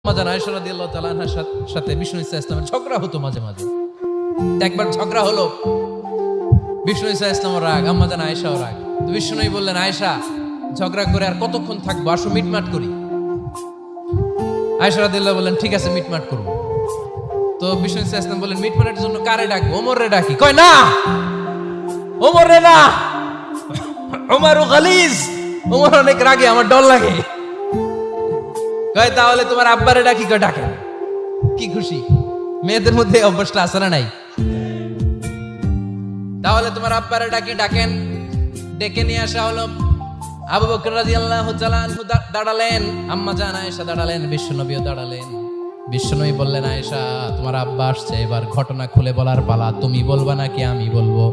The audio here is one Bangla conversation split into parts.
আম্মাজান আয়েশা রাদিয়াল্লাহু তাআলা আনহার সাথে বিষ্ণু ইসা ইসলামের ঝগড়া হতো মাঝে মাঝে। একবার ঝগড়া হলো, বিষ্ণু ইসা ইসলামের রাগ, আম্মাজান আয়েশাও রাগ। তো বিষ্ণুই বললেন, আয়েশা ঝগড়া করে আর কতক্ষণ থাকবো, আসো মিটমাট করি। আয়েশা রাদিয়াল্লাহু বললেন, ঠিক আছে মিটমাট করবো। তো বিষ্ণু ইসা ইসলাম বললেন, মিটমাটের জন্য কারে ডাকবো? ওমর রে ডাকি। কয় না, ওমর রে না, ওমর গালিজ, ওমর অনেক রাগে, আমার ডর লাগে। কয় তাহলে তোমার আব্বারে ডাকি। কয় ডাকেন। কি খুশি, মেয়েদের মধ্যে অভ্যাসটা আছে না নাই? তাহলে তোমার আব্বারে ডাকি। ডাকেন। ডেকে নিয়ে আসা হলো। আবু বকর রাদিয়াল্লাহু তাআলা আনহু দাঁড়ালেন, আম্মাজান আয়েশা দাঁড়ালেন, বিশ্বনবীও দাঁড়ালেন। বিশ্বনবী বললেন, আয়েশা তোমার আব্বা আসছে, এবার ঘটনা খুলে বলার পালা, তুমি বলবা নাকি আমি বলবো?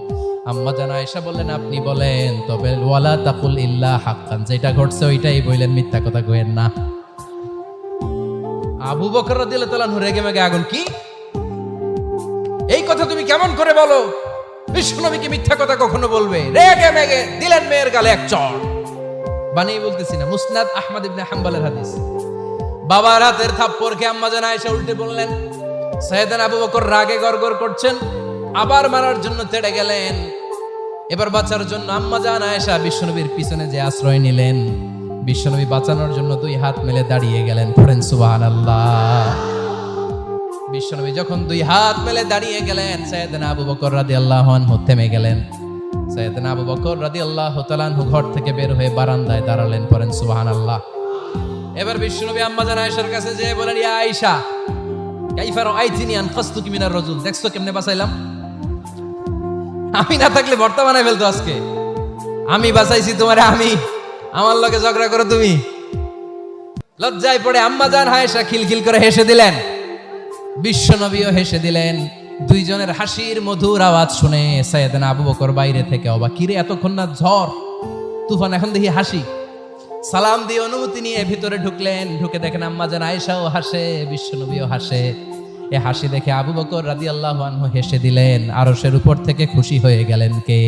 আম্মাজান আয়েশা বললেন, আপনি বলেন, তবে ওয়ালা তাকুল ইল্লা হাক্কান, যেটা ঘটছে ওইটাই বললেন, মিথ্যা কথা কইেন না। আবু বকর রাদিয়াল্লাহু তাআলা আনহু রেগে মেগে আগুন। কি এই কথা তুমি কেমন করে বলো? বিশ্বনবীকে মিথ্যা কথা কখনো বলবে? রেগে মেগে দিলেন মেয়ের গালে এক চড়। বানিয়ে বলতেছি না, মুসনাদ আহমদ ইবনে হাম্বলের হাদিস। বাবার হাতের থাপ্পড় খেয়ে আম্মাজান আয়েশা উল্টে বললেন। সাইয়েদনা আবু বকর রাগে গড়গড় করছেন, আবার মারার জন্য তেড়ে গেলেন। এবার বাঁচার জন্য আম্মাজান আয়েশা বিশ্বনবীর পিছনে যে আশ্রয় নিলেন, বিশ্বনবী বাঁচানোর জন্য দুই হাত মেলে দাঁড়িয়ে গেলেন। পড়েন সুবহানাল্লাহ। বিশ্বনবী যখন দুই হাত মেলে দাঁড়িয়ে গেলেন, সাইয়েদনা আবু বকর রাদিয়াল্লাহু আনহু থেমে গেলেন। সাইয়েদনা আবু বকর রাদিয়াল্লাহু তাআলা আনহু ঘর থেকে বের হয়ে বারান্দায় দাঁড়ালেন। পড়েন সুবহানাল্লাহ। এবার বিশ্বনবী আম্মাজান আয়েশার কাছে যেয়ে বলেন, ইয়া আয়েশা কাইফা রাআইতিনি আনকাসতুকি মিনার রাজুল, দেখছো কেমনে বাঁচাইলাম? আমি না থাকলে ভর্তা বানাই ফেলতো আজকে। আমি বাঁচাইছি তোমারে, আমি, আমার লগে ঝগড়া করো তুমি। লজ্জায় পড়ে আম্মাজান আয়েশা খিলখিল করে হেসে দিলেন, বিশ্বনবীও হেসে দিলেন। দুইজনের হাসির মধুর আওয়াজ শুনে সাইয়েদনা আবু বকর বাইরে থেকে অবাক, কিরে এতক্ষণ না ঝড় তুফান, এখন দেখি হাসি। সালাম দিয়ে অনুমতি নিয়ে ভিতরে ঢুকলেন। ঢুকে দেখেন আম্মাজান আয়েশাও হাসে, বিশ্বনবীও হাসে। এ হাসি দেখে আবু বকর রাদিয়াল্লাহু আনহু হেসে দিলেন। আরশের উপর থেকে খুশি হয়ে গেলেন কে?